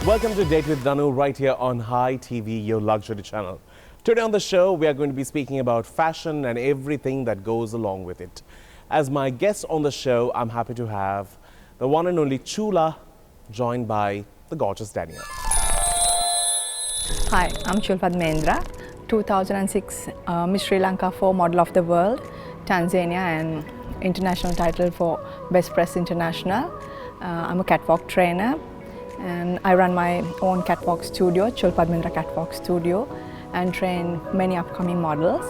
Welcome to Date with Danu right here on Hi TV, your luxury channel. Today on the show, we are going to be speaking about fashion and everything that goes along with it. As my guest on the show, I'm happy to have the one and only Chula, joined by the gorgeous Dannielle. Hi, I'm Chula Padmendra, 2006 Miss Sri Lanka for Model of the World, Tanzania, and international title for Best Press International. I'm a catwalk trainer, and I run my own catwalk studio, Chula Padmendra Catwalk Studio, and train many upcoming models.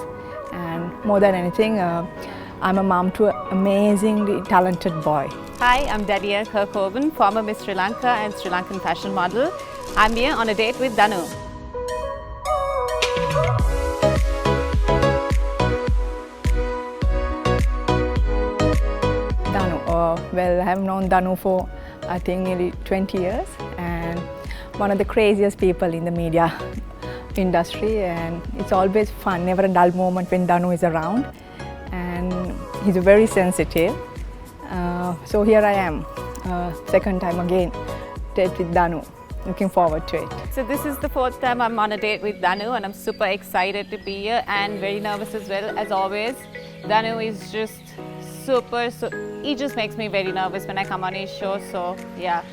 And more than anything, I'm a mom to an amazingly talented boy. Hi, I'm Dannielle Kerkoven, former Miss Sri Lanka and Sri Lankan fashion model. I'm here on a date with Danu. Danu, well, I have known Danu for I think nearly 20 years, and one of the craziest people in the media industry, and it's always fun, never a dull moment when Danu is around, and he's very sensitive. So here I am, second time again, date with Danu. Looking forward to it. So this is the fourth time I'm on a date with Danu, and I'm super excited to be here and very nervous as well, as always. Danu is just he just makes me very nervous when I come on his show, so yeah.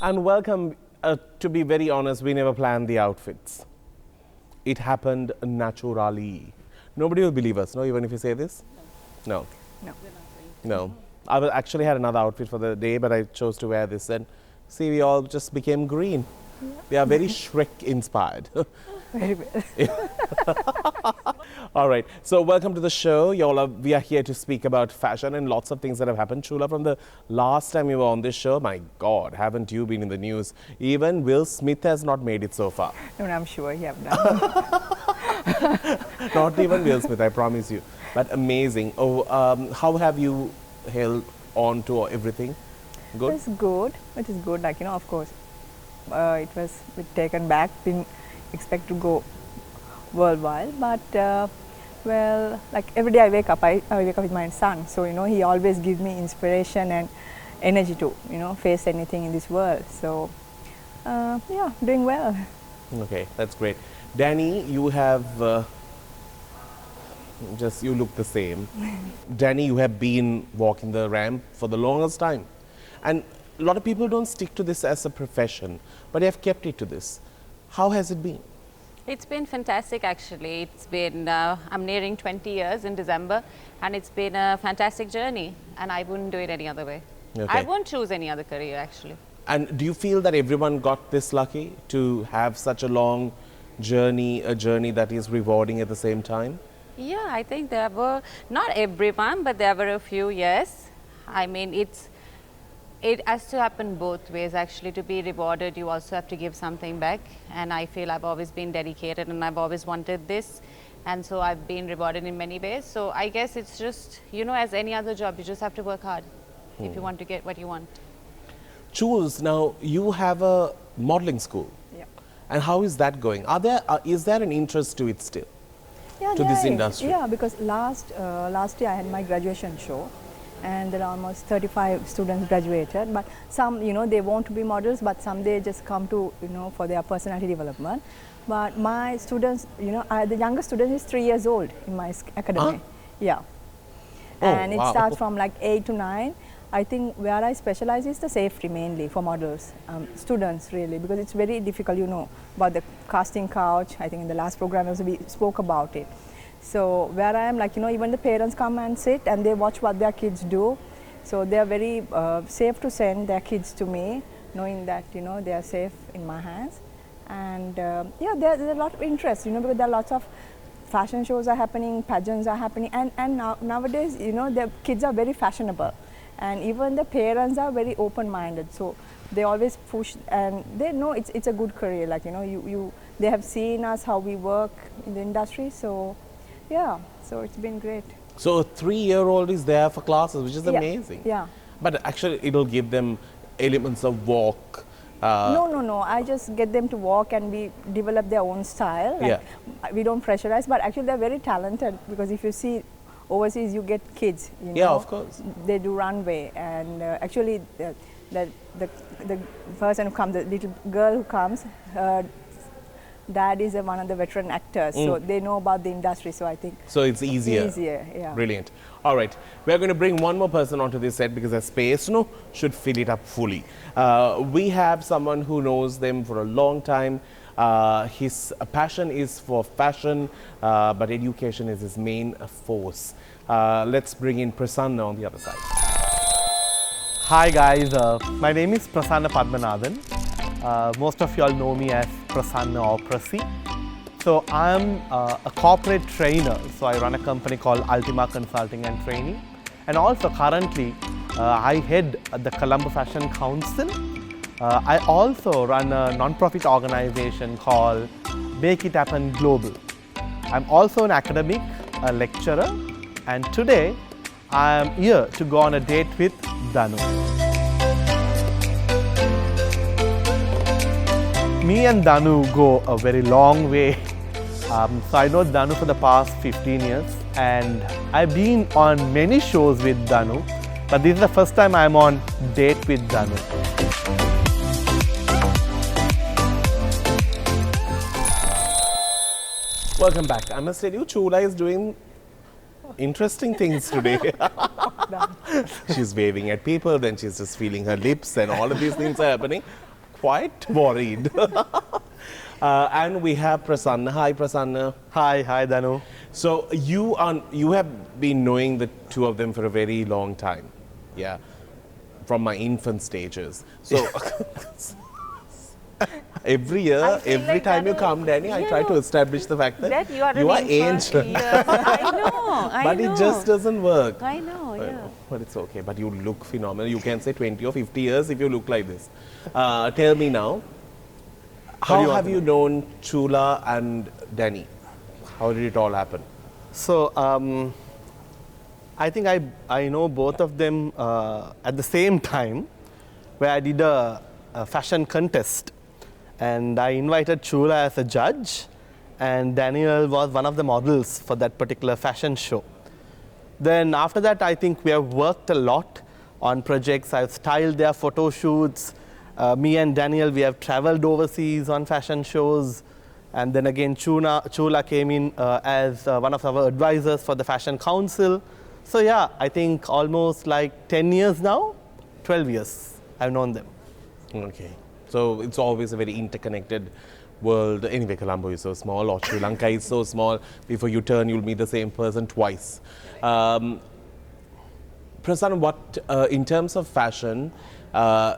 And welcome. To be very honest, we never planned the outfits. It happened naturally. Nobody will believe us, no, even if you say this? No. No. No. I actually had another outfit for the day, but I chose to wear this, and see, we all just became green. Yeah. We are very Shrek inspired. Very well. All right, so welcome to the show. We are here to speak about fashion and lots of things that have happened. Chula, from the last time you were on this show, my God, haven't you been in the news? Even Will Smith has not made it so far. No, I'm sure you have done. Not even Will Smith, I promise you. But amazing. Oh, how have you held on to everything? Good? It's good. It is good, like, of course. It was taken back, didn't expect to go worldwide, but well, like every day I wake up with my son, so he always gives me inspiration and energy to face anything in this world. So yeah, doing well. Okay, that's great. Danny, you have you look the same. Danny, you have been walking the ramp for the longest time, and a lot of people don't stick to this as a profession, but you have kept it to this. How has it been? It's been fantastic, actually. It's been, I'm nearing 20 years in December, and it's been a fantastic journey, and I wouldn't do it any other way. Okay. I won't choose any other career, actually. And do you feel that everyone got this lucky to have such a long journey, a journey that is rewarding at the same time? Yeah, I think there were, not everyone, but there were a few, yes. I mean, it has to happen both ways, actually. To be rewarded, you also have to give something back, and I feel I've always been dedicated and I've always wanted this, and so I've been rewarded in many ways. So I guess it's just, as any other job, you just have to work hard if you want to get what you want. Jules, now you have a modeling school. Yeah. And how is that going? Is there an interest to it still? Yeah, to this industry? Yeah, because last year I had my graduation show, and there are almost 35 students graduated, but some, they want to be models, but some they just come to, for their personality development. But my students, the youngest student is 3 years old in my academy. Huh? Yeah. Oh, and it wow. starts from like 8 to 9. I think where I specialize is the safety mainly for models, students really, because it's very difficult, about the casting couch. I think in the last program also we spoke about it. So where I am, like, even the parents come and sit and they watch what their kids do. So they are very safe to send their kids to me, knowing that, they are safe in my hands. And yeah, there's a lot of interest, because there are lots of fashion shows are happening, pageants are happening, and nowadays, the kids are very fashionable. And even the parents are very open-minded. So they always push, and they know it's a good career. Like, they have seen us, how we work in the industry. So yeah, so it's been great. So a 3-year-old is there for classes, which is amazing. Yeah. But actually, it'll give them elements of walk, No. I just get them to walk and we develop their own style. Like, we don't pressurize, but actually they're very talented, because if you see overseas, you get kids. You know, yeah, of course. They do runway, and actually the person who comes, the little girl who comes, her dad is one of the veteran actors, so they know about the industry. So I think so it's easier. Easier, yeah. Brilliant. All right, we are going to bring one more person onto this set because the space should fill it up fully. We have someone who knows them for a long time. His passion is for fashion, but education is his main force. Let's bring in Prassanna on the other side. Hi guys, my name is Prassanna Pathmanathan. Most of you all know me as Prasanna or Prassi. So I'm a corporate trainer, so I run a company called Ultima Consulting and Training. And also currently I head the Colombo Fashion Council. I also run a non-profit organization called Make It Happen Global. I'm also an academic, a lecturer, and today I am here to go on a date with Danu. Me and Danu go a very long way. So I know Danu for the past 15 years and I've been on many shows with Danu, but this is the first time I'm on date with Danu. Welcome back. I must tell you, Chula is doing interesting things today. She's waving at people, then she's just feeling her lips, and all of these things are happening. Quite worried. And we have Prasanna. Hi, Prasanna. Hi Danu. So you have been knowing the two of them for a very long time, yeah, from my infant stages. So every year, every time you come, Danny, I try to establish the fact that you are ancient. Yes, I know. But it just doesn't work. I know, yeah. But it's okay. But you look phenomenal. You can say 20 or 50 years if you look like this. Tell me now, how have you known Chula and Danny? How did it all happen? So I think I know both of them at the same time, where I did a fashion contest. And I invited Chula as a judge, and Dannielle was one of the models for that particular fashion show. Then after that, I think we have worked a lot on projects. I've styled their photo shoots. Me and Dannielle, we have traveled overseas on fashion shows. And then again, Chula came in as one of our advisors for the Fashion Council. So yeah, I think almost like 10 years now, 12 years I've known them. Okay. So it's always a very interconnected world. Anyway, Colombo is so small, or Sri Lanka is so small. Before you turn, you'll meet the same person twice. Prasanna, what in terms of fashion,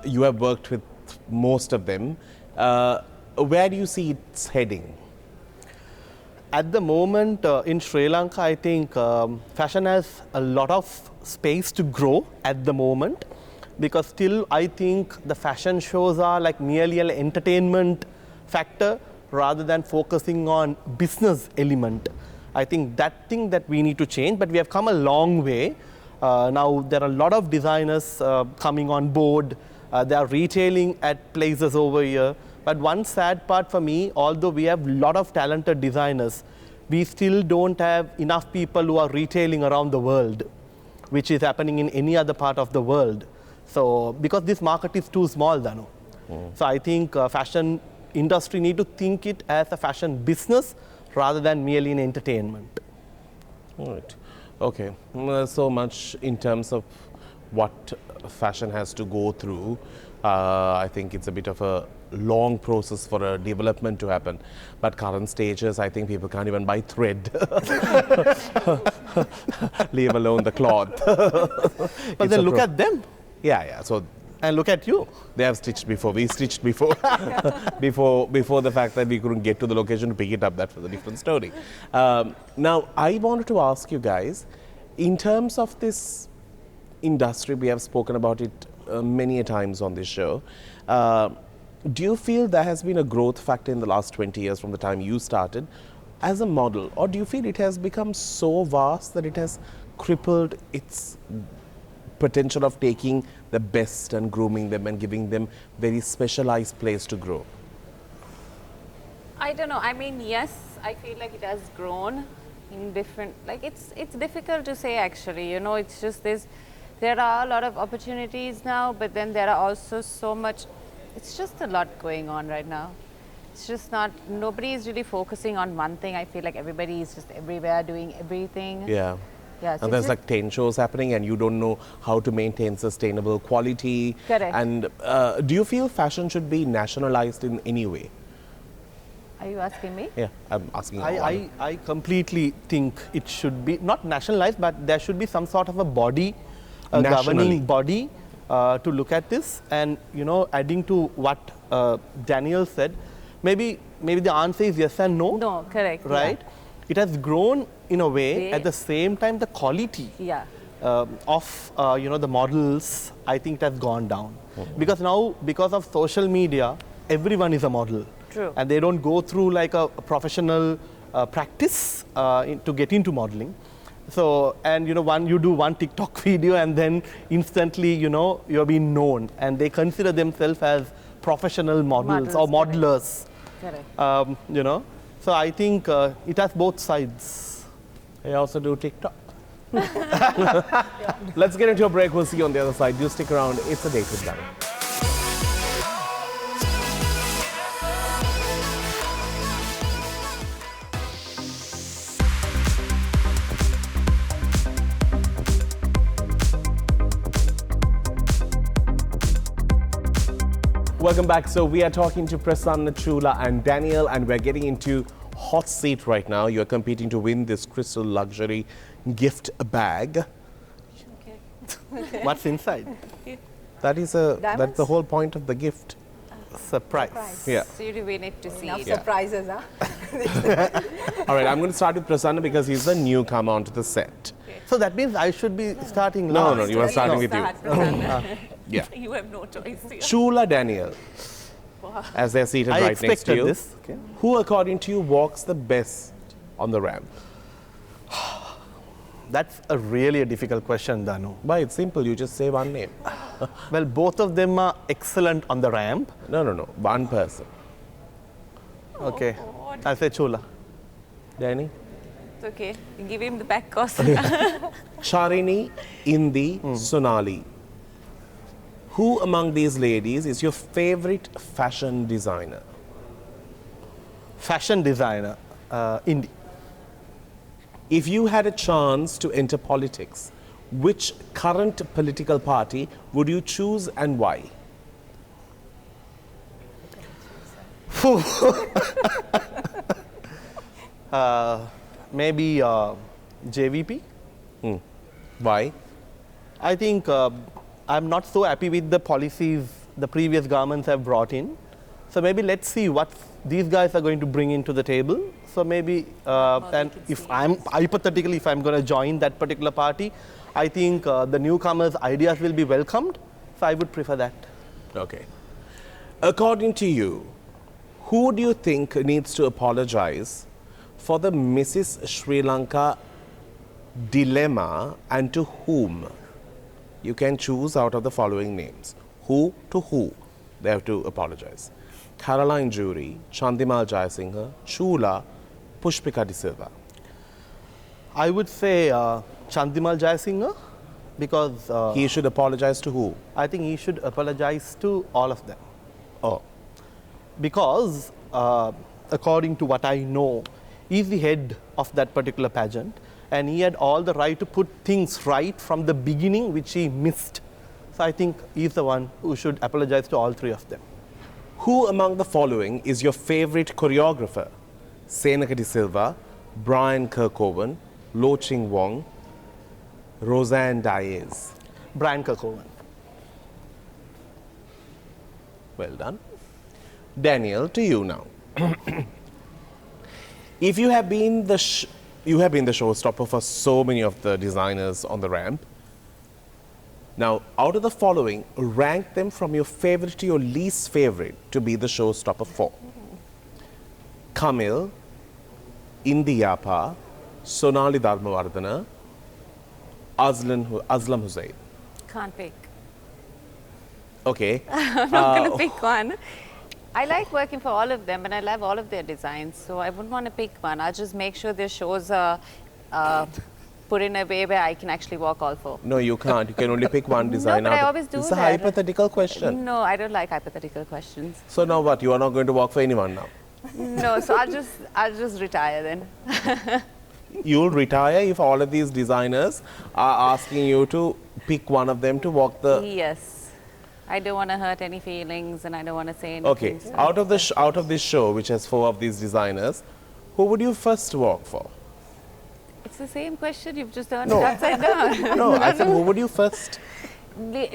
you have worked with most of them. Where do you see it's heading? At the moment in Sri Lanka, I think fashion has a lot of space to grow at the moment. Because still I think the fashion shows are like merely an entertainment factor rather than focusing on business element. I think that we need to change, but we have come a long way. Now there are a lot of designers coming on board. They are retailing at places over here. But one sad part for me, although we have a lot of talented designers, we still don't have enough people who are retailing around the world, which is happening in any other part of the world. So, because this market is too small, Danu. So I think fashion industry need to think it as a fashion business rather than merely an entertainment. All right. Okay. So much in terms of what fashion has to go through. I think it's a bit of a long process for a development to happen. But current stages, I think people can't even buy thread, leave alone the cloth. But then look at them. Yeah. So and look at you. They have stitched before. We stitched before. before the fact that we couldn't get to the location to pick it up. That was a different story. Now, I wanted to ask you guys, in terms of this industry, we have spoken about it many a times on this show. Do you feel there has been a growth factor in the last 20 years from the time you started as a model, or do you feel it has become so vast that it has crippled its potential of taking the best and grooming them and giving them very specialized place to grow? I don't know. I mean, yes, I feel like it has grown in different, like it's difficult to say actually, you know, it's just there are a lot of opportunities now, but then there are also so much, it's just a lot going on right now. It's just not, nobody is really focusing on one thing. I feel like everybody is just everywhere doing everything. Yeah. Yeah, so And there's like 10 shows happening and you don't know how to maintain sustainable quality. Correct. And do you feel fashion should be nationalized in any way? Are you asking me? Yeah, I'm asking. I completely think it should be not nationalized, but there should be some sort of a body, a Nationally. governing body to look at this. And you know, adding to what Dannielle said, maybe the answer is yes and no. No, correct. Right? It has grown in a way. At the same time, the quality Yeah. of you know, the models, I think it has gone down. Because now, because of social media, everyone is a model. True. And they don't go through like a professional practice to get into modeling. So, and you know, you do one TikTok video and then instantly, you know, you're being known, and they consider themselves as professional models or modelers. Correct. You know, so I think it has both sides. I also do TikTok. Let's get into a break. We'll see you on the other side. Do stick around. It's a date with Danu. Welcome back. So we are talking to Prassanna, Chula and Dannielle, and we're getting into hot seat right now. You're competing to win this crystal luxury gift bag. What's inside? That's the whole point of the gift. Surprise. Yeah. So you win it to see Enough it. surprises, huh? All right, I'm going to start with Prassanna because he's the newcomer onto the set. So that means I should be starting No, last. you are starting with you. Prassanna. Yeah. You have no choice here. Chula, Dannielle, as they're seated I right next to expected you. this. Okay. Who, according to you, walks the best on the ramp? That's really a difficult question, Danu. Why? It's simple. You just say one name. Well, both of them are excellent on the ramp. No. One person. Okay. I'll say Chula. Danny? It's okay. You give him the back cost. Charini, Indi, Sonali. Who among these ladies is your favorite fashion designer? Fashion designer, Indie. If you had a chance to enter politics, which current political party would you choose and why? Maybe JVP. Why? I think I'm not so happy with the policies the previous governments have brought in. So maybe let's see what these guys are going to bring into the table. So maybe, and if hypothetically, if I'm going to join that particular party, I think the newcomers' ideas will be welcomed. So I would prefer that. Okay. According to you, who do you think needs to apologize for the Mrs. Sri Lanka dilemma, and to whom? You can choose out of the following names. Who to who they have to apologize? Caroline Jury, Chandimal Jayasinghe, Chula, Pushpika De Silva. I would say Chandimal Jayasinghe, because He should apologize to who? I think he should apologize to all of them. Oh, Because according to what I know, he's the head of that particular pageant, and he had all the right to put things right from the beginning, which he missed. So I think he's the one who should apologize to all three of them. who among the following is your favorite choreographer? Senaka De Silva, Brian Kerkoven, Lo Ching Wong, Roseanne Diaz. Brian Kerkoven. Well done. Dannielle, to you now. If you have been the showstopper for so many of the designers on the ramp. Now, out of the following, rank them from your favorite to your least favorite to be the showstopper for. Kamil, Indiyapa, Sonali Dharmawardana, Aslam Hussain. Can't pick. Okay. I'm not going to pick one. I like working for all of them and I love all of their designs, so I wouldn't want to pick one. I'll just make sure their shows are put in a way where I can actually walk all four. No, you can't. You can only pick one design. No, but I always do It's that. a hypothetical question. No, I don't like hypothetical questions. So now what? You are not going to work for anyone now? No, so I'll just retire then. You'll retire if all of these designers are asking you to pick one of them to walk the... Yes. I don't want to hurt any feelings and I don't want to say anything. Okay, so- out of this show, which has 4 of these designers, who would you first walk for? It's the same question, you've just turned it upside down. No, I said who would you first?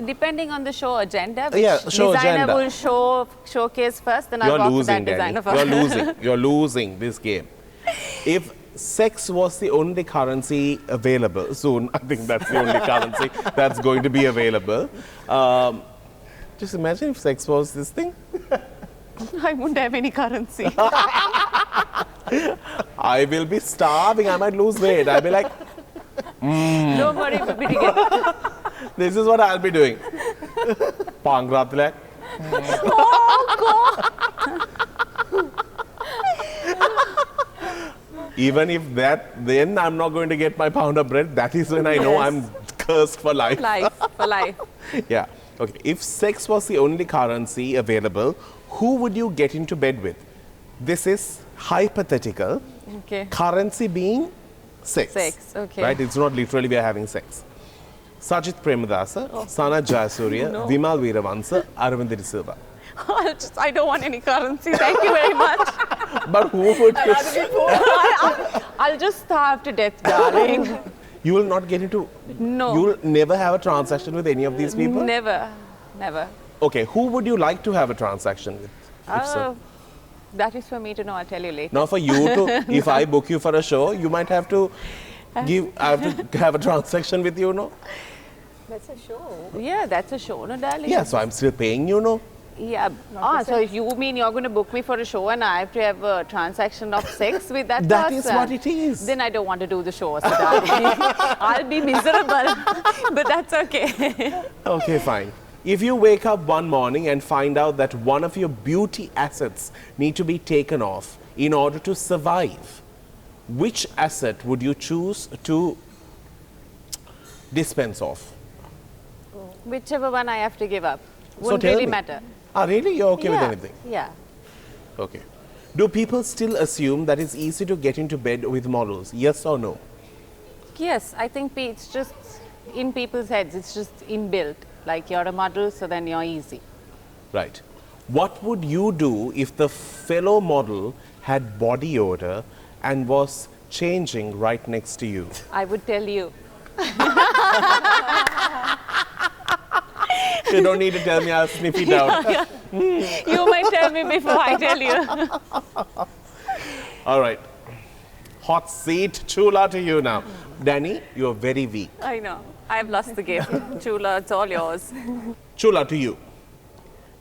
Depending on the show agenda, which Yeah, show designer agenda. will showcase first, then I'll You're walk losing, for that Danny. designer first. You're losing. You're losing this game. If sex was the only currency available, soon I think that's the only currency that's going to be available. Just imagine if sex was this thing. I wouldn't have any currency. I will be starving. I might lose weight. I'll be like, Don't worry, we'll be together. this is what I'll be doing. Pangratile. Even if that, then I'm not going to get my pound of bread. That is when I know Yes. I'm cursed for life. For life. Yeah. Okay. If sex was the only currency available, who would you get into bed with? This is hypothetical. Okay. Currency being sex. Sex, okay. Right? It's not literally we are having sex. Sajith Premadasa, Sana Jayasuriya, Vimal Veeravansa, Aravind De Silva. I don't want any currency, thank you very much. But who would you? I'll just starve to death, darling. You will not get into. No. You will never have a transaction with any of these people? Never, never. Okay. Who would you like to have a transaction with? If so? That is for me to know, I'll tell you later. Now for you to, if I book you for a show, you might have to I have to have a transaction with you, no? That's a show. Yeah, that's a show, no, darling? Yeah, so I'm still paying you, no? Yeah. So you mean you're going to book me for a show and I have to have a transaction of sex with that That person? is what it is. Then I don't want to do the show, so darling. I'll be miserable, but that's okay. Okay, fine. If you wake up one morning and find out that one of your beauty assets need to be taken off in order to survive, which asset would you choose to dispense off? Whichever one I have to give up. So Wouldn't tell really me. matter. Ah, really? You're okay with Yeah, anything? Yeah. Okay. Do people still assume that it's easy to get into bed with models? Yes or no? Yes, I think it's just in people's heads, it's just inbuilt. Like you're a model, so then you're easy. Right. What would you do if the fellow model had body odor and was changing right next to you? I would tell you. You don't need to tell me, I'll sniff it out. You might tell me before I tell you. All right. Hot seat, Chula to you now. Danny, you're very weak. I know. I've lost the game. Chula, it's all yours. Chula to you.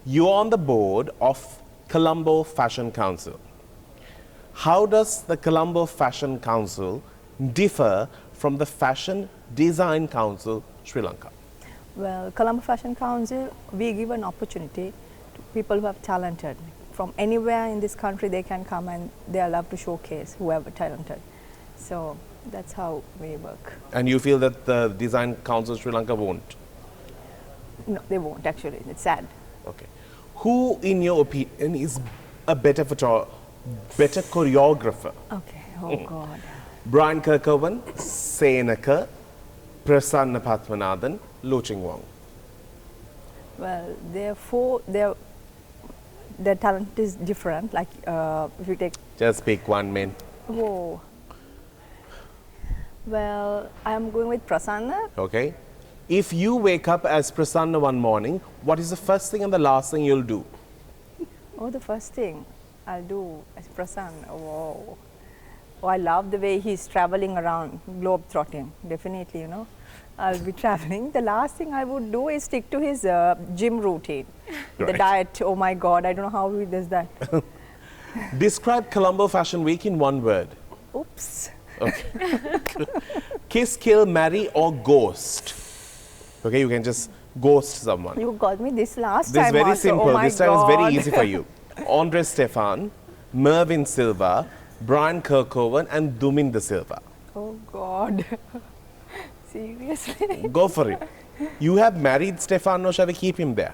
You're on the board of Colombo Fashion Council. How does the Colombo Fashion Council differ from the Fashion Design Council, Sri Lanka? Well, Colombo Fashion Council, we give an opportunity to people who have talented. From anywhere in this country, they can come and they are allowed to showcase whoever talented. So that's how we work. And you feel that the Design Council Sri Lanka won't? No, they won't actually. It's sad. Okay. Who, in your opinion, is a better choreographer? Okay. Oh God. Brian Kerkoven, Senaka, Prassanna Pathmanathan, Loching Wong. Well, their talent is different. Like if you take, Just pick one, man. whoa. Well, I'm going with Prasanna. Okay. If you wake up as Prasanna one morning, what is the first thing and the last thing you'll do? Oh, the first thing I'll do is Prasanna. Whoa. Oh, I love the way he's traveling around, globe-trotting. Definitely, you know. I'll be traveling. The last thing I would do is stick to his gym routine. The Right. diet, oh my God, I don't know how he does that. Describe Colombo Fashion Week in one word. Oops. Okay. Kiss, kill, marry, or ghost. Okay, you can just ghost someone? You got me this last This is time very also. simple. Oh my This time is very God. easy for you. Andre Stefan, Mervyn Silva, Brian Kerkoven and Duminda Silva. Oh God. Seriously? Go for it. You have married Stefan, no, shall we keep him there?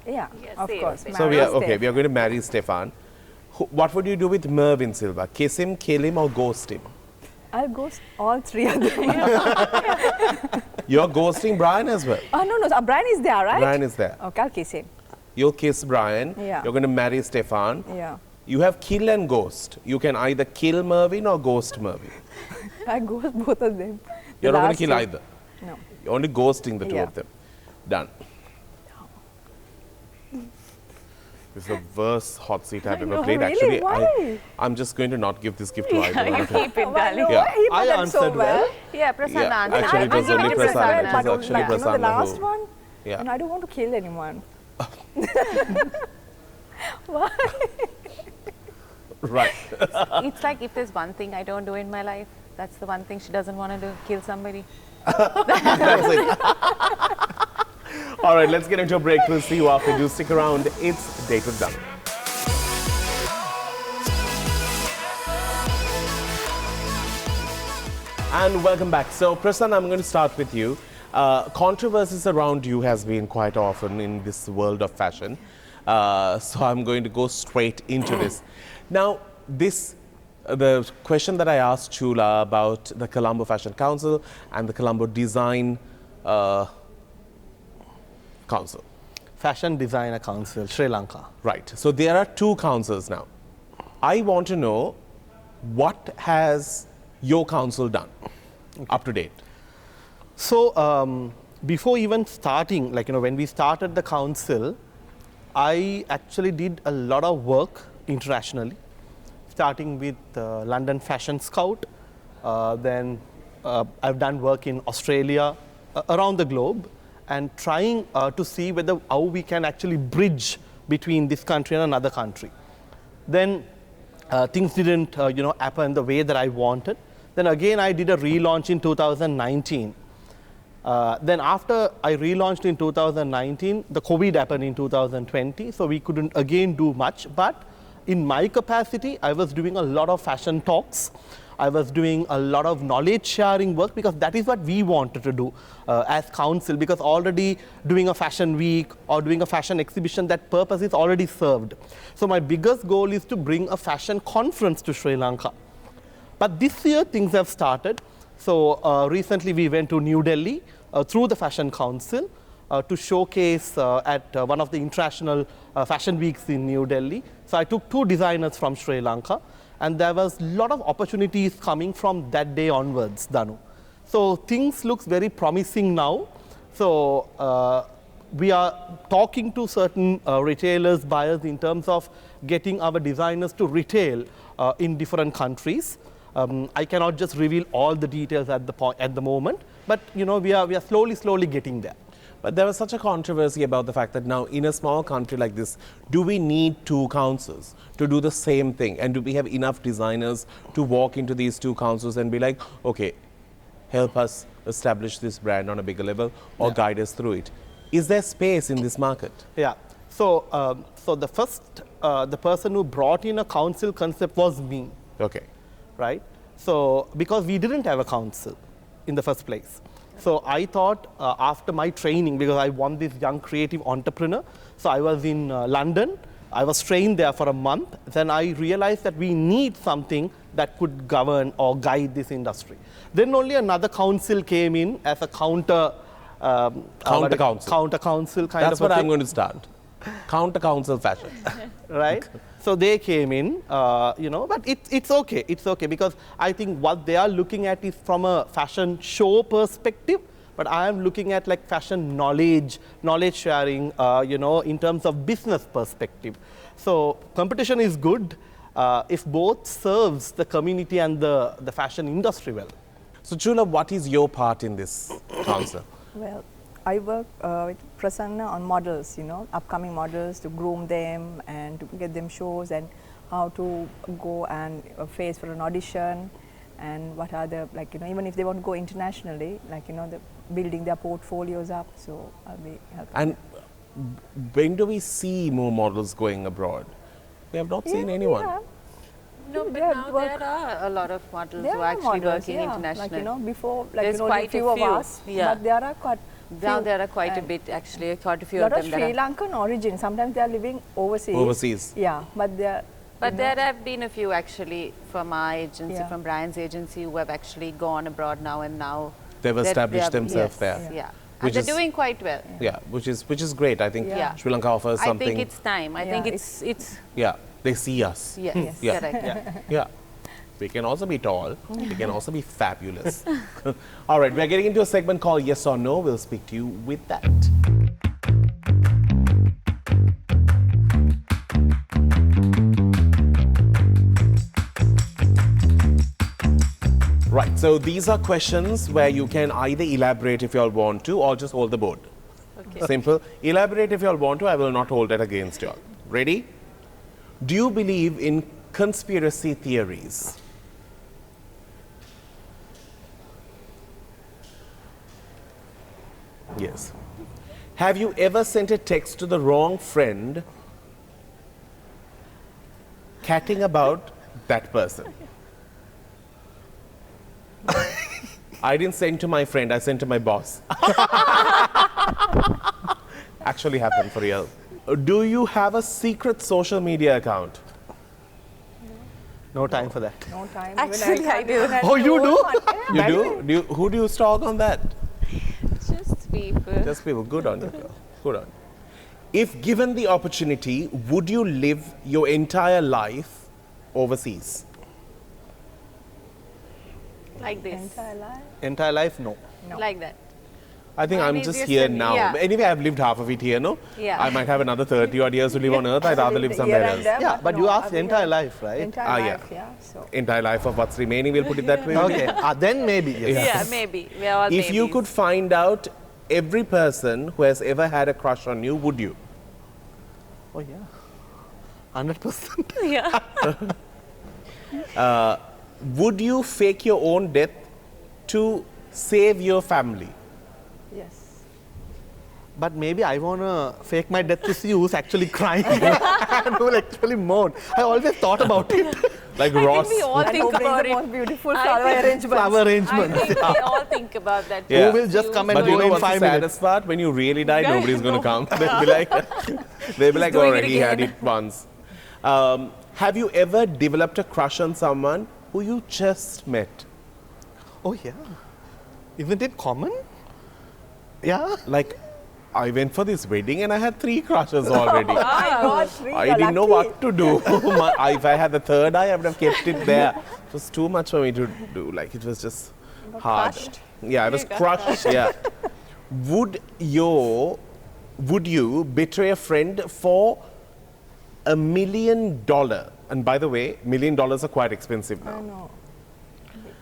Yeah, Yes, of yes, course. yes. So we are, Married okay, we are going to marry Stefan. What would you do with Mervyn Silva? Kiss him, kill him or ghost him? I'll ghost all three of them. You're ghosting Brian as well. Oh, no, no. Brian is there, right? Brian is there. Okay, I'll kiss him. You'll kiss Brian. Yeah. You're going to marry Stefan. Yeah. You have kill and ghost. You can either kill Mervyn or ghost Mervyn. I ghost both of them. The You're not going last to kill two. either. No. You're only ghosting the two Yeah. of them. Done. This is the worst hot seat I've ever know, played. really? Actually, Why? I'm just going to not give this gift to either one You of them. keep it, Why darling. no? Yeah. He I put that so answered well. Yeah, Prasanna Yeah, answered. actually, it was I'll only give it to Prasanna. It But was actually like, you know, the Prasanna last who- one, Yeah. and I don't want to kill anyone. Right. It's like if there's one thing I don't do in my life, that's the one thing she doesn't want to do, kill somebody. That's it. All right, let's get into a break. We'll see you after. Do stick around. It's Date with Danu. And welcome back. So, Prasanna, I'm going to start with you. Controversies around you has been quite often in this world of fashion. So, I'm going to go straight into this. Now, the question that I asked Chula about the Colombo Fashion Council and the Colombo Design Council. Fashion Designer Council, Sri Lanka. Right. So there are two councils now. I want to know, what has your council done up to date? So before even starting, like, you know, when we started the council, I actually did a lot of work internationally, starting with London Fashion Scout. Then I've done work in Australia, around the globe, and trying to see how we can actually bridge between this country and another country. Then things didn't happen the way that I wanted. Then again I did a relaunch in 2019. Then after I relaunched in 2019, the COVID happened in 2020, so we couldn't again do much. But in my capacity, I was doing a lot of fashion talks. I was doing a lot of knowledge sharing work, because that is what we wanted to do as council, because already doing a fashion week or doing a fashion exhibition, that purpose is already served. So my biggest goal is to bring a fashion conference to Sri Lanka. But this year things have started. So recently we went to New Delhi through the Fashion Council to showcase at one of the international fashion weeks in New Delhi. So I took 2 designers from Sri Lanka, and there was a lot of opportunities coming from that day onwards, Danu. So things look very promising now. So we are talking to certain retailers, buyers, in terms of getting our designers to retail in different countries. I cannot just reveal all the details at the moment, but you know, we are slowly getting there. But there was such a controversy about the fact that now in a small country like this, do we need 2 councils to do the same thing? And do we have enough designers to walk into these 2 councils and be like, okay, help us establish this brand on a bigger level, or guide us through it? Is there space in this market? Yeah. So, so the first, the person who brought in a council concept was me. Okay. Right? So, because we didn't have a council in the first place. So I thought after my training, because I want this young creative entrepreneur, so I was in London, I was trained there for a month, then I realized that we need something that could govern or guide this industry. Then only another council came in as a counter council. Counter council kind That's of a what I'm thing. going to start. Counter council fashion. Right? So they came in, but it's okay. It's okay, because I think what they are looking at is from a fashion show perspective, but I am looking at like fashion knowledge sharing, in terms of business perspective. So competition is good if both serves the community and the fashion industry well. So Chula, what is your part in this council? Well, I work with Prasanna on models, upcoming models, to groom them and to get them shows, and how to go and face for an audition, and what are the, like, even if they want to go internationally, like, the building their portfolios up. So I'll be helping. And when do we see more models going abroad? We have not seen Yeah, anyone. we have. No, but They have now work- there are a lot of models There who are are actually models, working internationally. Like, before, like, There's only quite a few of few, us, yeah. but there are quite Now few, there are quite a and bit actually, quite a few lot of of them Sri that are. Lankan origin. Sometimes they are living overseas. Overseas. Yeah, but they're. But there have been a few actually from our agency, Yeah. from Brian's agency, who have actually gone abroad now, and now They've they're- established they are- themselves yes, there. Yeah, Which and they're is- doing quite well. Yeah, which is great. I think Yeah. Sri Lanka offers I something. think it's time. I Yeah, think it's Yeah, they see us. yes, Yeah. correct. Yeah. We can also be tall. We can also be fabulous. All right, we're getting into a segment called Yes or No. We'll speak to you with that. Right, so these are questions where you can either elaborate if you all want to or just hold the board. Okay. Simple. Elaborate if you all want to. I will not hold it against you all. Ready? Do you believe in conspiracy theories? Yes. Have you ever sent a text to the wrong friend catting about that person? I didn't send to my friend, I sent to my boss. Actually happened for real. Do you have a secret social media account? No time for that. No time. Actually, I do. Oh, you do? You do? Who do you stalk on that? Just people. Just people. Good on you, girl. Good on you. If given the opportunity, would you live your entire life overseas? Like this. Entire life? Entire life, no. No. Like that. I think Mine I'm is just just here an- now. yeah. Anyway, I've lived half of it here, no? Yeah. I might have another 30 odd years to live on Earth. I'd rather live somewhere else. Yeah, but you asked entire life, right? Entire yeah. life, yeah. So Entire life of what's remaining, we'll put it that way. Okay, then maybe, yes. Yeah, maybe. We are all If you maybes. could find out every person who has ever had a crush on you, would you? Oh, yeah. 100%. Yeah. Would you fake your own death to save your family? yes. But maybe I want to fake my death to see who's actually crying and who will actually mourn. I always thought about it. Like I Ross. think we all And think who brings about the it. most beautiful I flower think- arrangements. Flower I arrangement. think we all think about that. Yeah. Who will just come and But you go know in what's the 5 minutes? saddest part? When you really die, Yeah, nobody's going to no. come. They'll be like, doing it already had again." it once. Have you ever developed a crush on someone who you just met? Oh, yeah. Isn't it common? Yeah. Like, I went for this wedding and I had 3 crushes already. I got 3. I didn't know what to do. If I had the third eye, I would have kept it there. It was too much for me to do. Like, it was just hard. crushed. Yeah, I was crushed. Yeah. Would you betray a friend for $1 million? And by the way, $1 million are quite expensive I now. know.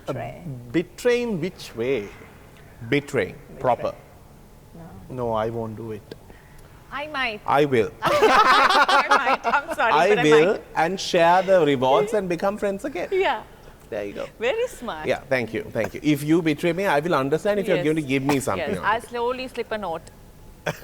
Betray. Betray in which way? Betraying, proper. No, I won't do it. I might. I will. I might. I'm sorry, I but I will might. and share the rewards and become friends again. Yeah. There you go. Very smart. Yeah, thank you, thank you. If you betray me, I will understand if you're Yes. going to give me something. Yes, out I'll of it. slowly slip a note.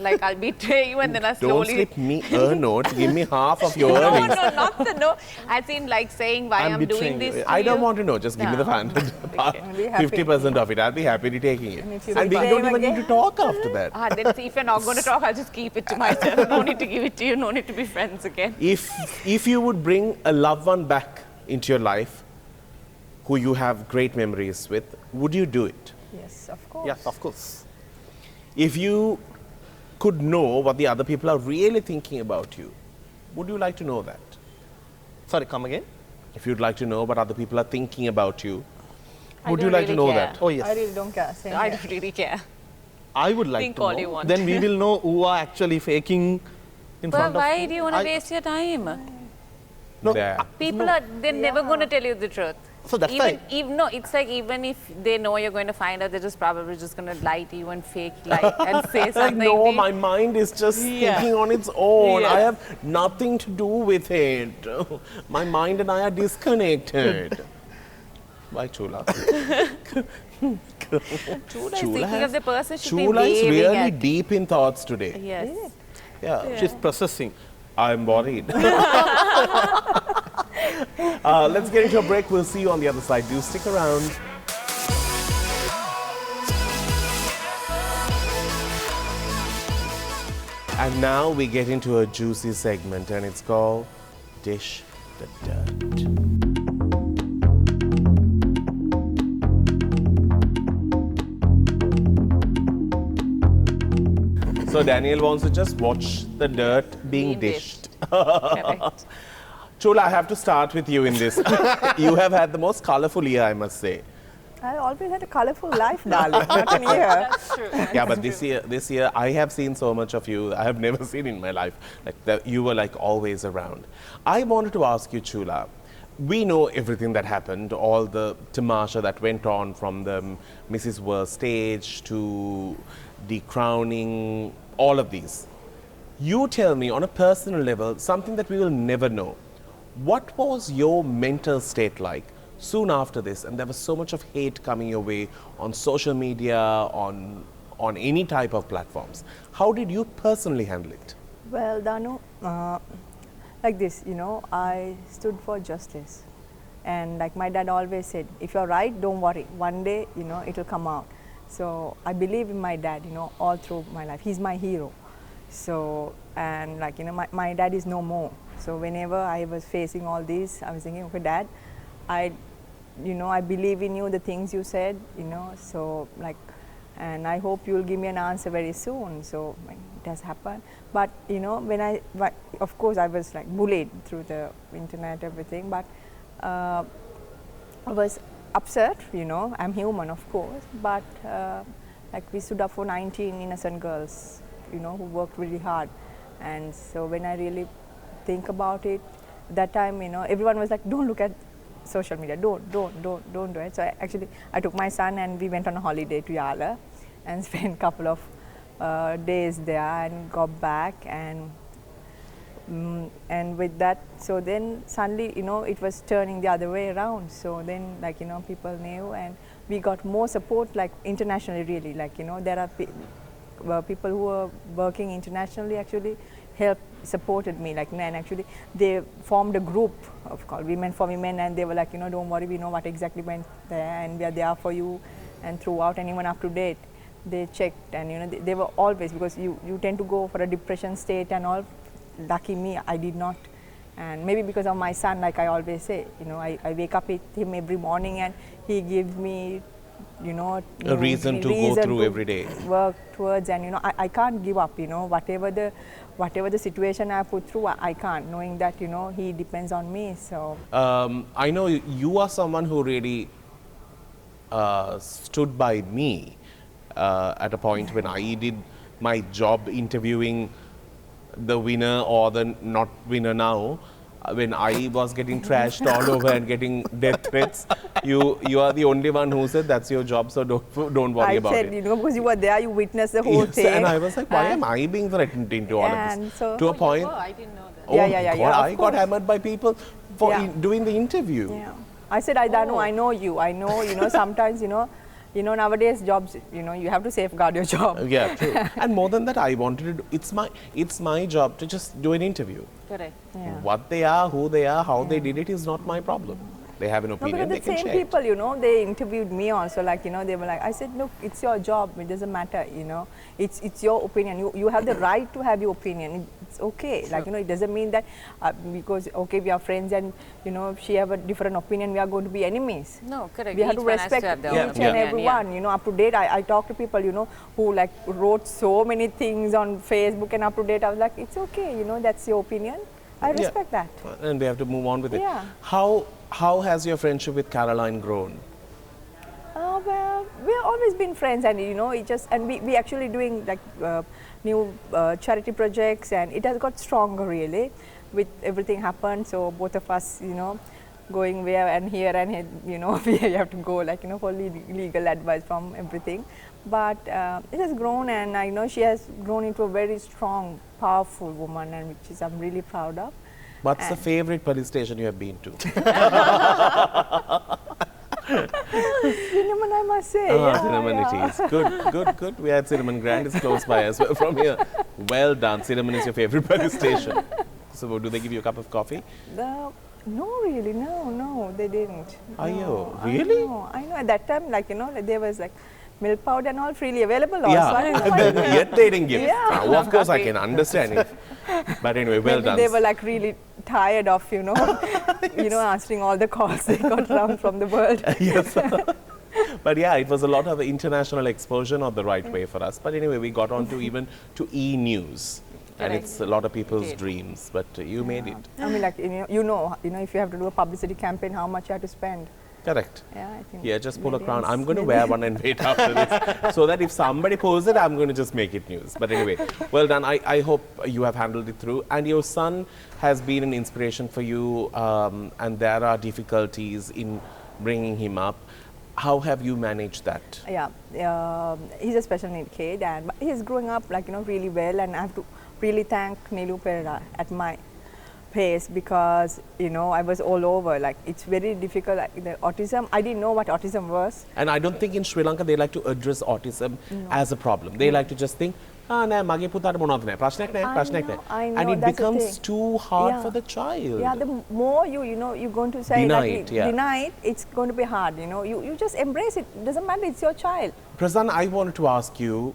Like I'll betray you and then I'll Don't slowly. slip me a note, give me half of your No, earnings. no, not the no. As in like saying why I'm I'm, doing betraying this. you. to I don't you. want to know, just give me the No. 500, Be happy. 50% of it. I'll be happily taking it. And if you And we betray don't him even need again? to talk after that. Then see, if you're not going to talk, I'll just keep it to myself. No need to give it to you. No need to be friends again. If you would bring a loved one back into your life, who you have great memories with, would you do it? Yes, of course. Yes, of course. If you could know what the other people are really thinking about you, would you like to know that? Sorry, come again? If you'd like to know what other people are thinking about you, I would you don't like to really know care. that? Oh, yes. I really don't care. Same I here. don't really care. I would like Think to all know. you want. Then we will know who are actually faking in But front of why me. do you want to I- waste your time? No, There. People are, they're never going to tell you the truth. So that's even, why- even no, it's like even if they know you're going to find out, they're just probably just going to lie to you and fake lie and say something. No, to you. my mind is just Yeah. thinking on its own. Yeah. I have nothing to do with it. My mind and I are disconnected. Why Chula? Chula is thinking of the person she's been Chula is behaving really at. deep in thoughts today. Yes. Yeah. She's processing. I'm worried. Let's get into a break. We'll see you on the other side. Do stick around. And now we get into a juicy segment, and it's called Dish the Dirt. So Dannielle wants to just watch the dirt being dished. Correct. Chula, I have to start with you in this. You have had the most colorful year, I must say. I always had a colorful life, darling, not an ear. That's true. Yeah, but this year, I have seen so much of you I have never seen in my life. Like you were like always around. I wanted to ask you, Chula. We know everything that happened, all the tamasha that went on from the Mrs. World stage to the crowning, all of these. You tell me on a personal level something that we will never know. What was your mental state like soon after this? And there was so much of hate coming your way on social media, on any type of platforms. How did you personally handle it? Well, Danu, like this, I stood for justice. And like my dad always said, if you're right, don't worry. One day, it'll come out. So I believe in my dad, all through my life. He's my hero. So, and like, my dad is no more. So whenever I was facing all this, I was thinking, okay, Dad, I believe in you, the things you said, so like, and I hope you'll give me an answer very soon. So it has happened. But, of course, I was like bullied through the internet, everything, but I was upset, I'm human, of course, but like we stood up for 19 innocent girls, who worked really hard. And so when I really think about it, that time, everyone was like, don't look at social media, don't do it. So I took my son and we went on a holiday to Yala and spent a couple of days there and got back and with that, so then suddenly, it was turning the other way around. So then, like, people knew and we got more support, like internationally really, like, there are people who are working internationally actually supported me, like, and actually they formed a group called Women for Women, and they were like, don't worry, we know what exactly went there and we are there for you, and throughout and even up to date they checked, and they were always, because you tend to go for a depression state and all. Lucky me, I did not, and maybe because of my son, like I always say, I wake up with him every morning and he gives me, A reason to go through every day. Work towards, and I can't give up, whatever the situation I put through, I can't, knowing that, he depends on me, so. I know you are someone who really stood by me at a point when I did my job interviewing the winner or the not winner now. When I was getting trashed all over and getting death threats, you are the only one who said that's your job, so don't worry about it. I said, because you were there, you witnessed the whole thing. And I was like, why am I being threatened into all of this? So to a point. I didn't know that. Oh God, I got hammered by people for doing the interview. Yeah. I said, Danu, I know you. I know, sometimes, nowadays jobs, you have to safeguard your job. Yeah, true. And more than that, I wanted to do, it's my job to just do an interview. Correct. Yeah. What they are, who they are, how they did it is not my problem. They have an opinion, they because the can same share it. people, they interviewed me also, like, they were like, I said, look, it's your job, it doesn't matter, it's your opinion, you have the right to have your opinion, it's okay, sure. Like, it doesn't mean that because, okay, we are friends and, if she have a different opinion, we are going to be enemies. No, correct. We have to respect each and everyone, up to date, I talk to people, who like wrote so many things on Facebook, and up to date, I was like, it's okay, that's your opinion. I respect that. And we have to move on with it. Yeah. How has your friendship with Caroline grown? Well, we've always been friends, and and we actually doing like new charity projects, and it has got stronger really with everything happened. So both of us, going where and here and here, we have to go like for legal advice from everything. But it has grown, and I know she has grown into a very strong, powerful woman, and which I'm really proud of. What's the favorite police station you have been to? Cinnamon, I must say. Cinnamon it is. Good. We had Cinnamon Grand is close by as well from here. Well done. Cinnamon is your favorite police station. So do they give you a cup of coffee? No, really, no, they didn't. Are No, you? Really? I know. At that time, like, there was like milk powder and all freely available also. I Yeah, don't know why. yet they didn't give. Yeah. Now, of course, I can understand it. But anyway, well Maybe done. they were like really tired of, answering all the calls they got around from the world. Yes. But yeah, it was a lot of international exposure, not the right way for us. But anyway, we got on to even to e-news. And Correct. it's a lot of people's Did. dreams, but you made it. I mean, like, if you have to do a publicity campaign, how much you have to spend. Correct. Yeah, I think. Yeah, just pull a crown. millions, I'm going to millions. wear one and wait after this, so that if somebody posts it, I'm going to just make it news. But anyway, well done. I hope you have handled it through. And your son has been an inspiration for you, and there are difficulties in bringing him up. How have you managed that? Yeah, he's a special need kid, and he's growing up like really well, and I have to really thank Nilu Perera at my pace because I was all over. Like it's very difficult. Like, the autism, I didn't know what autism was. And I don't think in Sri Lanka they like to address autism as a problem. They like to just think, nෑ මගේ පුතාට මොනවද නෑ ප්‍රශ්නයක් නෑ ප්‍රශ්නයක් නෑ. I know, And it that's the becomes thing. too hard Yeah. for the child. Yeah, the more you're going to say Deny like, it, yeah. deny it, it's going to be hard. You just embrace it. Doesn't matter. It's your child. Prasanna, I wanted to ask you,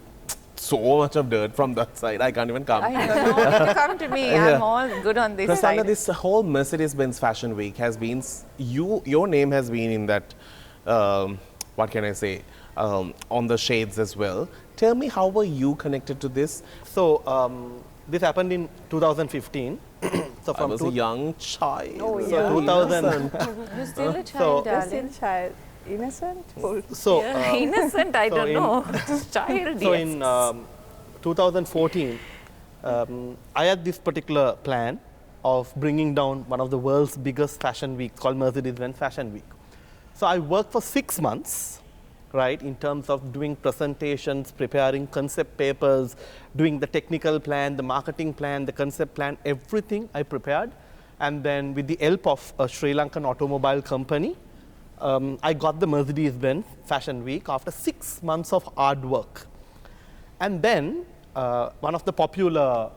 so much of dirt from that side, I can't even come. I don't know. Come to me. I'm all good on this Prasanna, side. this whole Mercedes-Benz Fashion Week has been, your name has been in that, what can I say, on the shades as well. Tell me, how were you connected to this? So this happened in 2015. So I from was a young child. Oh, so yeah. 2000. You're still a So- child, You're darling. still child. Innocent. Full. So Innocent, I so don't in- know. Child, So yes. in 2014, I had this particular plan of bringing down one of the world's biggest fashion weeks called Mercedes-Benz Fashion Week. So I worked for 6 months, right, in terms of doing presentations, preparing concept papers, doing the technical plan, the marketing plan, the concept plan, everything I prepared. And then with the help of a Sri Lankan automobile company, I got the Mercedes-Benz Fashion Week after 6 months of hard work. And then one of the popular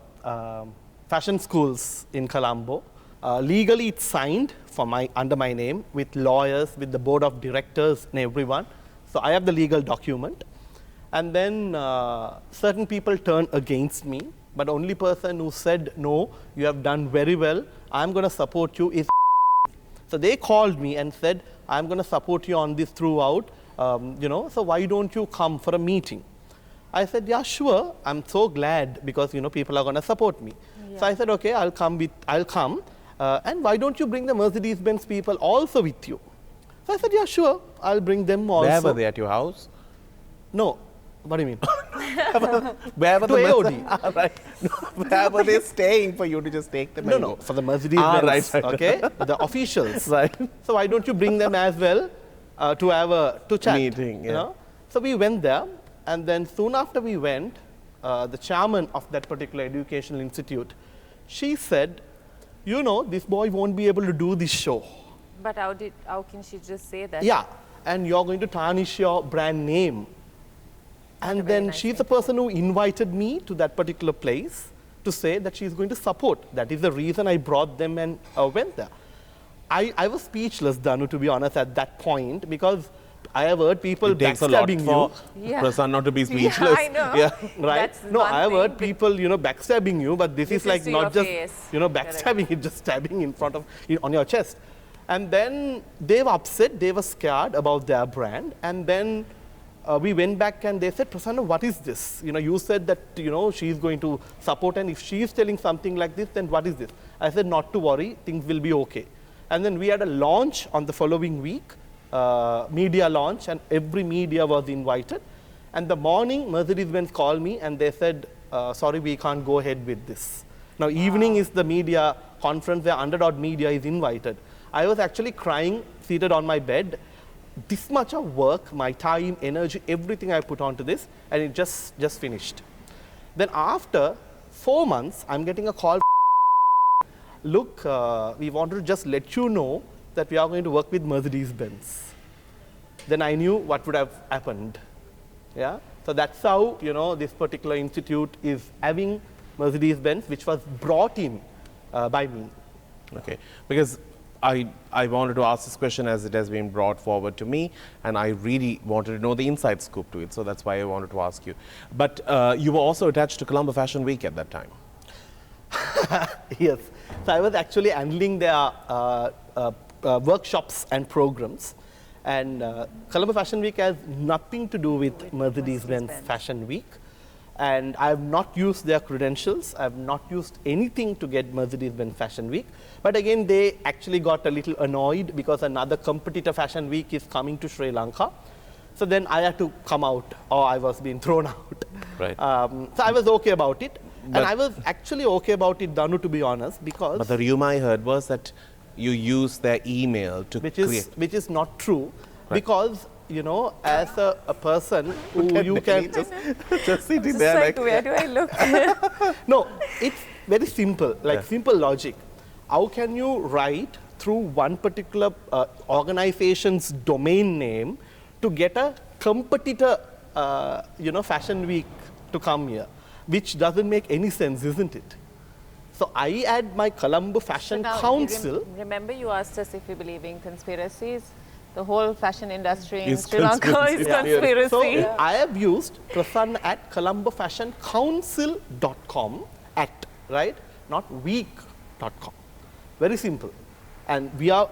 fashion schools in Colombo, legally it's signed for under my name with lawyers, with the board of directors and everyone. So I have the legal document. And then certain people turned against me, but the only person who said, no, you have done very well, I'm going to support you is. So they called me and said, I'm going to support you on this throughout, so why don't you come for a meeting? I said, yeah, sure. I'm so glad because, people are going to support me. Yeah. So I said, okay, I'll come. And why don't you bring the Mercedes-Benz people also with you? So I said, yeah, sure. I'll bring them also. Where were they, at your house? No. What do you mean? Where were To the AOD. Right. Where were they staying for you to just take them? No, and no, go? for the Mercedes-Benz, right. okay, the officials. Right. So why don't you bring them as well to have to chat? Meeting, yeah. So we went there, and then soon after we went, the chairman of that particular educational institute, she said, this boy won't be able to do this show. But how can she just say that? Yeah, and you're going to tarnish your brand name. And very then nice she's the person who invited me to that particular place to say that she's going to support. That is the reason I brought them and went there. I was speechless, Danu, to be honest, at that point, because I have heard people It takes a lot backstabbing for you. Yeah. Prasanna not to be speechless. I know. Yeah. Right? That's No, one I have thing, heard but people, backstabbing you, but this is like to not your just, face. backstabbing, it's just stabbing in front of, on your chest. And then they were upset, they were scared about their brand, and then we went back and they said, Prasanna, what is this? You said that, she's going to support, and if she's telling something like this, then what is this? I said, not to worry, things will be okay. And then we had a launch on the following week, media launch, and every media was invited. And the morning, Mercedes-Benz called me and they said, sorry, we can't go ahead with this. Now, evening is the media conference where Underdog Media is invited. I was actually crying, seated on my bed. This much of work, my time, energy, everything I put onto this, and it just finished. Then after 4 months, I'm getting a call. Look, we wanted to just let you know that we are going to work with Mercedes-Benz. then I knew what would have happened. Yeah. So that's how, you know, this particular institute is having Mercedes-Benz, which was brought in by me. Okay, because I wanted to ask this question as it has been brought forward to me, and I really wanted to know the inside scoop to it, so that's why I wanted to ask you. But you were also attached to Colombo Fashion Week at that time. Yes. So I was actually handling their workshops and programs. And Colombo Fashion Week has nothing to do with Mercedes-Benz Fashion Week. And I have not used their credentials. I have not used anything to get Mercedes-Benz Fashion Week. But again, they actually got a little annoyed because another competitor Fashion Week is coming to Sri Lanka. So then I had to come out, or I was being thrown out. Right. So I was okay about it. And I was actually okay about it, Danu, to be honest, because... But the rumor I heard was that you used their email to create... Which is not true, because, you know, as a person who you can... just sitting Just there like, where do I look? No, it's very simple, like simple logic. How can you write through one particular organization's domain name to get a competitor, you know, Fashion Week to come here? Which doesn't make any sense, isn't it? So I had my Colombo Fashion Now, Council. remember you asked us if we believe in conspiracies? The whole fashion industry in Is Sri Lanka is conspiracy. conspiracy. So I have used Prassanna at colombofashioncouncil.com at, right? Not week.com. Very simple. And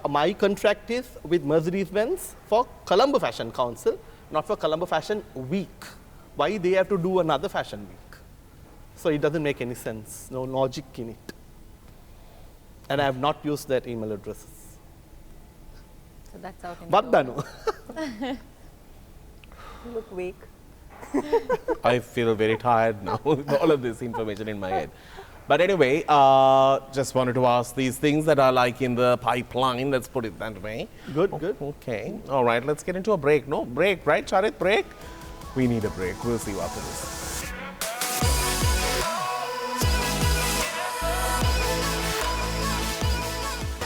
my contract is with Mercedes-Benz for Colombo Fashion Council, not for Colombo Fashion Week. Why they have to do another fashion week? So it doesn't make any sense, no logic in it. And I have not used their email addresses. So that's out in But the Danu, You look weak. I feel very tired now with all of this information in my head. But anyway, just wanted to ask these things that are like in the pipeline, let's put it that way. good, good. Okay, all right, let's get into a break. No, break, right, Charit? Break? We need a break. We'll see you after this.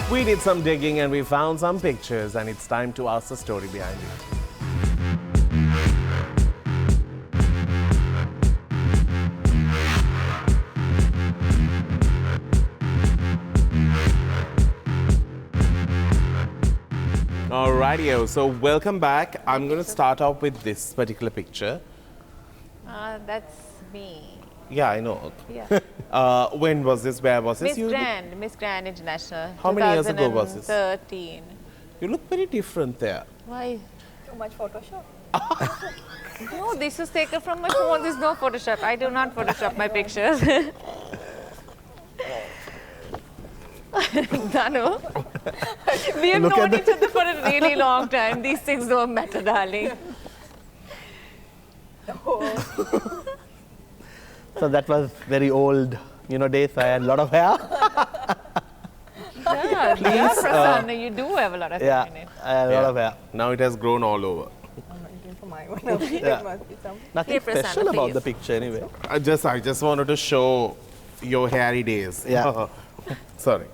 We did some digging and we found some pictures, and it's time to ask the story behind it. Alrighty, so welcome back. I'm going to start off with this particular picture. That's me. Yeah, I know. Yeah. When was this? Where was this? Miss Grand International. How many years ago was this? 2013. You look very different there. Why? Too much Photoshop. No, this was taken from my phone. There's no Photoshop. I do not Photoshop my pictures. Danu, we have known each other for a really long time. These things don't matter, darling. So that was very old, you know, days. I had a lot of hair. Yeah, Prassanna, you do have a lot of Yeah, hair in it. I had a lot of hair. Now it has grown all over. I'm not looking for my one. It must be some. Nothing Here, Prassanna, special about please. the picture anyway. I just wanted to show your hairy days. Yeah. Sorry.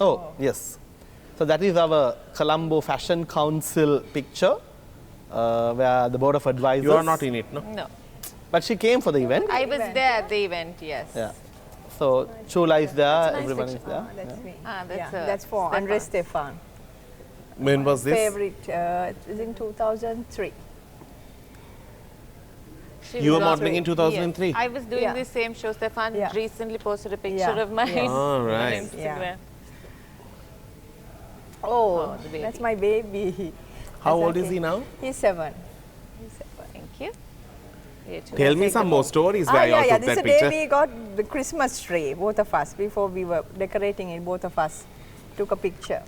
Oh, yes. So that is our Colombo Fashion Council picture, where the board of advisors. You are not in it, no? No, But she came for the event. I was there at the event, yes. Yeah. So Chula is there, nice everyone is picture. there. That's me. Ah, Yeah, that's, that's for Stefan. Andre Stefan. When was this? Favorite. It is in 2003. She You were was- modeling in 2003? Yes. I was doing Yeah. the same show. Stefan Yeah. recently posted a picture Yeah. of mine Yes. All on right. Instagram. Oh, the baby. that's my baby. How old is Exactly. he now? He's 7. Thank you. Here too. Tell me some more stories where you all yeah. took This that is the day picture. we got the Christmas tree, both of us. Before we were decorating it, both of us took a picture.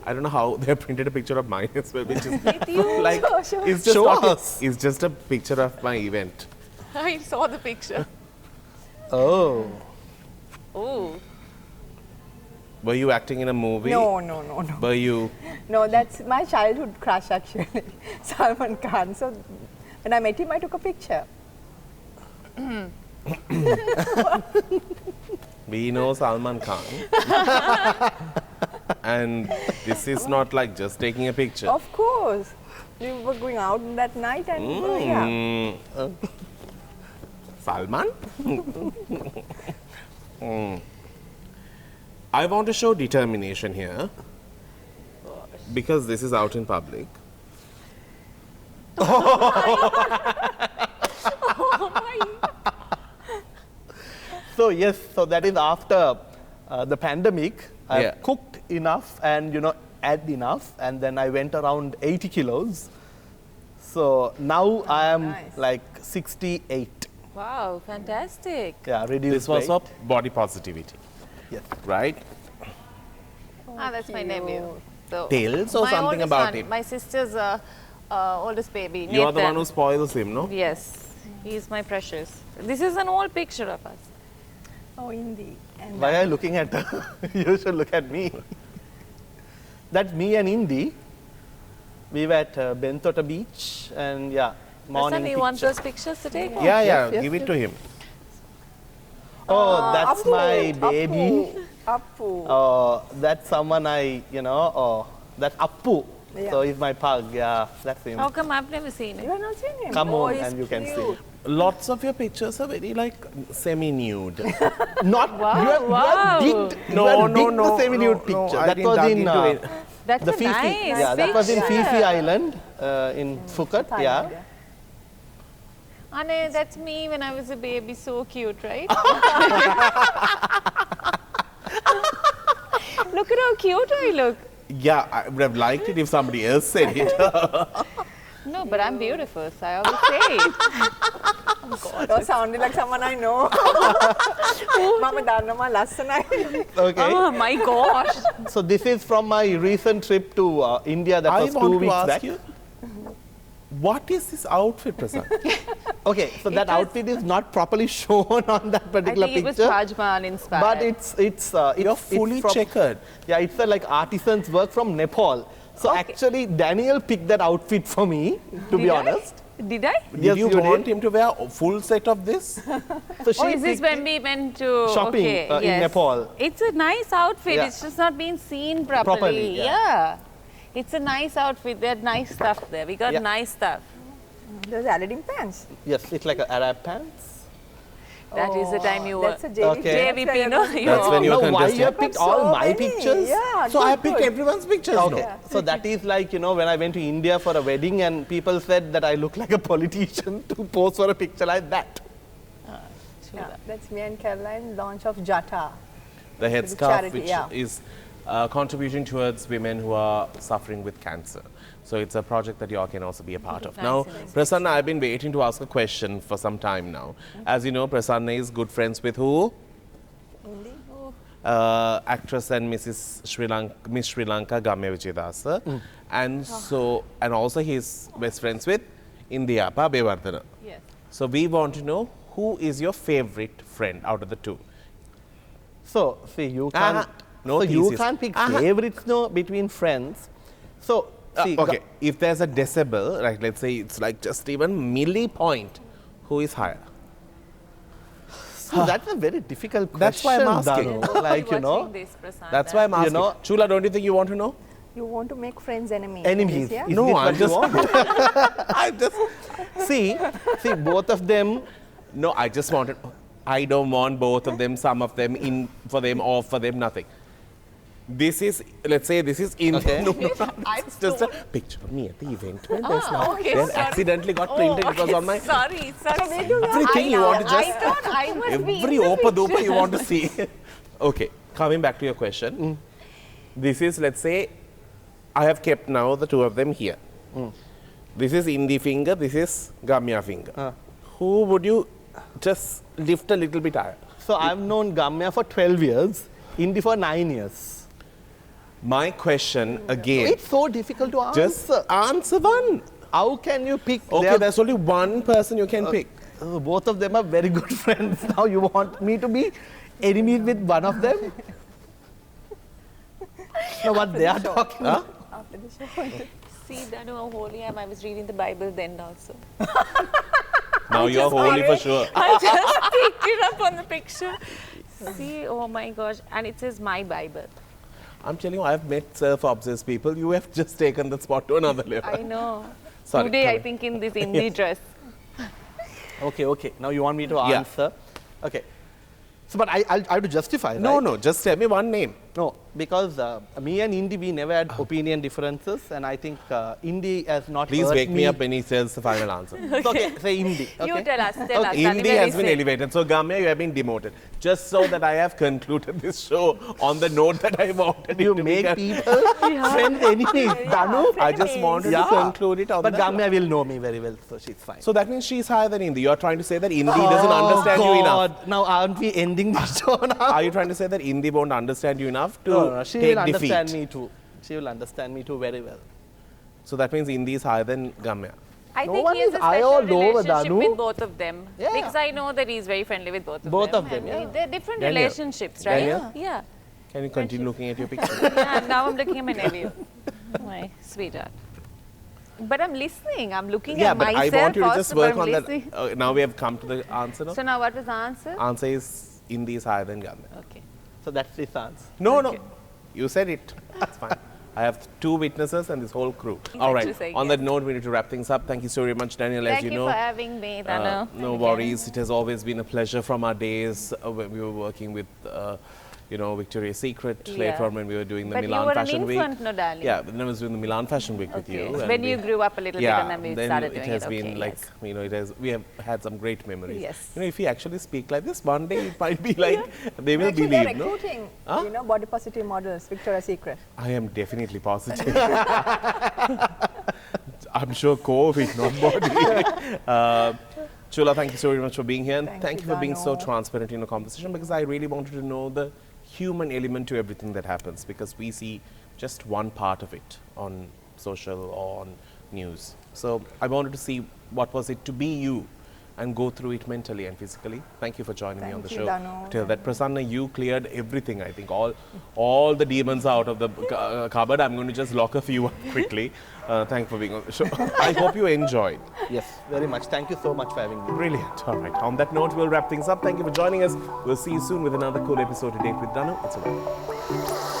I don't know how they printed a picture of mine as well, which is you. like Sure. it's just Show not us. it's just a picture of my event. I saw the picture. Oh. Oh, Were you acting in a movie? No. Were you? No, that's my childhood crush actually, Salman Khan. So when I met him, I took a picture. We know Salman Khan. and this is not like just taking a picture. Of course. We were going out that night and yeah. Salman? I want to show determination here because this is out in public. So yes, so that is after the pandemic. I Yeah. cooked enough and ate enough, and then I went around 80 kilos. So now I am Nice. like 68. Wow, fantastic. Yeah, reduced This was weight. of body positivity, Yes. right? That's my nephew. So Tell us or my something oldest about one, him. My sister's oldest baby. You are the Nathan. one who spoils him, no? Yes, he's my precious. This is an old picture of us. Oh, Indy. And Why are you looking at her? You should look at me. That's me and Indy. We were at Bentota Beach, and yeah, morning Prassanna, you want picture. those pictures to take? Yeah, Yes, yes, give it to him. Oh, that's Appu, my baby. Appu. That's someone that's Appu. Yeah. So he's my pug. Yeah, that's him. How come I've never seen You it? have not seen him? Come oh, on, he's and you can see. cute. Lots of your pictures are very like semi-nude. Not Wow, you have wow. digged, No, you have no, digged no, the semi-nude no, picture. I that didn't was dug in into it. That's the a Fifi. nice Yeah, that was in picture. Fifi Island in Phuket. Yeah. Anne, that's me when I was a baby. So cute, right? Look at how cute I look. Yeah, I would have liked it if somebody else said it. No, but I'm beautiful, so I always say it. You're sounding like someone I know. Mama dannama lassanai. Okay. Oh my gosh. So this is from my recent trip to India. That I was 2 want to weeks ask back. you, what is this outfit, Prasad? Okay, so that was- outfit is not properly shown on that I particular think it was picture. Taj Mahal inspired. But it's You're fully from, checkered. Yeah, it's like artisans work from Nepal. So Okay. actually, Dannielle picked that outfit for me, to be Did I? honest. Did I? Did Yes, you you want did. him to wear a full set of this? So she Oh, is this picked when we went to shopping, okay, in yes. Nepal. It's a nice outfit. Yeah. It's just not being seen properly. Properly, yeah. Yeah. It's a nice outfit. There's nice stuff there. We got Yeah. nice stuff. There's Aladdin pants. Yes, it's like an Arab pants. That is the time you were That's a JVP. Okay. JVP, no? That's when you No, were why you have contestant. picked all So my many. pictures? Yeah, So I good, picked good. everyone's pictures. Okay, No? so that is like, when I went to India for a wedding and people said that I look like a politician to pose for a picture like that. Yeah, that's me and Caroline launch of Jata. The the headscarf, charity, which yeah. is contributing towards women who are suffering with cancer. So it's a project that you all can also be a part of. Now, Prasanna, I've been waiting to ask a question for some time now. As you know, Prasanna is good friends with who? Indy. Actress and Miss Sri Lanka Gamya Vijayadasa. And also he's best friends with India Bevardhana. Yes. So we want to know, who is your favorite friend out of the two? So, see, you can't, No so you thesis. can't pick favorites between friends. So, see, Okay, if there's a decibel, right, let's say it's like just even milli point, who is higher? so that's a very difficult question. That's why I'm asking. Danu. Like, Watching this, Prasanta. That's why I'm asking. know- Chula, don't you think you want to know? You want to make friends enemies. enemies. Yeah? Is No, this I'm what you just- want? I just, see, both of them. no, I just wanted, I don't want both of them, some of them, in for them, or for them, nothing. This is, let's say this is in, Okay. no, it's just a picture of me at the event when there's no, okay, then sorry. accidentally got printed, it was on my, Sorry. everything you want to just, I thought I must be every in the opa dupa picture. you want to see. Okay, coming back to your question. This is, let's say, I have kept now the two of them here. This is Indi finger, this is Gamya finger. Who would you just lift a little bit higher? So I've known Gamya for 12 years, Indy for 9 years. My question again, It's so difficult to answer. just answer one. How can you pick? Okay, They are- there's only one person you can pick. both of them are very good friends. Now you want me to be enemies with one of them? No, what they are talking about. After the show. See, Danu, how holy I am. I was reading the Bible then also. Now you're holy for sure. I just picked it up on the picture. See, oh my gosh. And it says my Bible. I'm telling you, I've met self-obsessed people. You have just taken the spot to another level. I know. Sorry, Today, come I on. think in this indie dress. Okay. Now you want me to Yeah. answer? Okay. So, but I have to justify, No, right? no, just tell me one name. No, because me and Indy, we never had opinion differences, and I think Indy has not Please hurt wake me up when he says the final answer. Okay, say Indy. Okay? You tell us, tell us. Hindi Dannielle, has we been say. elevated. So, Gamya, you have been demoted. Just so that I have concluded this show on the note that I wanted You it to make be. people friends enemies, Danu. I just wanted to conclude it on But that. Gamya will know me very well, so she's fine. So that means she's higher than Indi. You're trying to say that Indi doesn't understand you enough. God. Now aren't we ending the show now? Are you trying to say that Indi won't understand you enough to No, she take will defeat? understand me too. She will understand me too very well. So that means Indi is higher than Gamya. I No think one he has is a high special or low with relationship Danu. with both of them. Yeah. Because I know that he's very friendly with both of them. Both of them, And yeah. They're different Dannielle. relationships, right? Dannielle? Yeah. Can you continue looking at your picture? Yeah, now I'm looking at my nephew. My sweetheart. But I'm listening. I'm looking Yeah, at but myself. I want you to first, just but work I'm on listening. that. Now we have come to the answer. No? So now what was the answer? Answer is Indi is higher than Gamya. Okay. So that's his answer. No, Okay. no. You said it. That's fine. I have 2 witnesses and this whole crew. All right. actually saying On yes. that note, we need to wrap things up. Thank you so very much, Dannielle. As Thank you you know, for having me, Danu. no worries. It has always been a pleasure from our days when we were working with, Victoria's Secret. Yeah. Later on when we were doing the But you Milan were an Fashion Week. infant, no, darling. Yeah, but then I was doing the Milan Fashion Week with you. and When we- you grew up a little yeah, bit and then we started doing it has it. been Okay, like, yes. we have had some great memories. Yes. If we actually speak like this, one day it might be like, they will Actually, they're believe, no? recruiting, Huh? body positive models, Victoria's Secret. I am definitely positive. I'm sure COVID, not body. Chula, thank you so very much for being here. And Thank thank you, you for being so Danu. transparent in the conversation, because I really wanted to know the human element to everything that happens, because we see just one part of it on social or on news. So I wanted to see what was it to be you and go through it mentally and physically. Thank you for joining me on the Thank you, show. Danu. Till that, Prasanna, you cleared everything, I think. All the demons out of the cupboard. I'm going to just lock a few up quickly. Thank you for being on the show. I hope you enjoyed. Yes, very much. Thank you so much for having me. Brilliant. All right. On that note, we'll wrap things up. Thank you for joining us. We'll see you soon with another cool episode to Date with Danu. It's a wrap.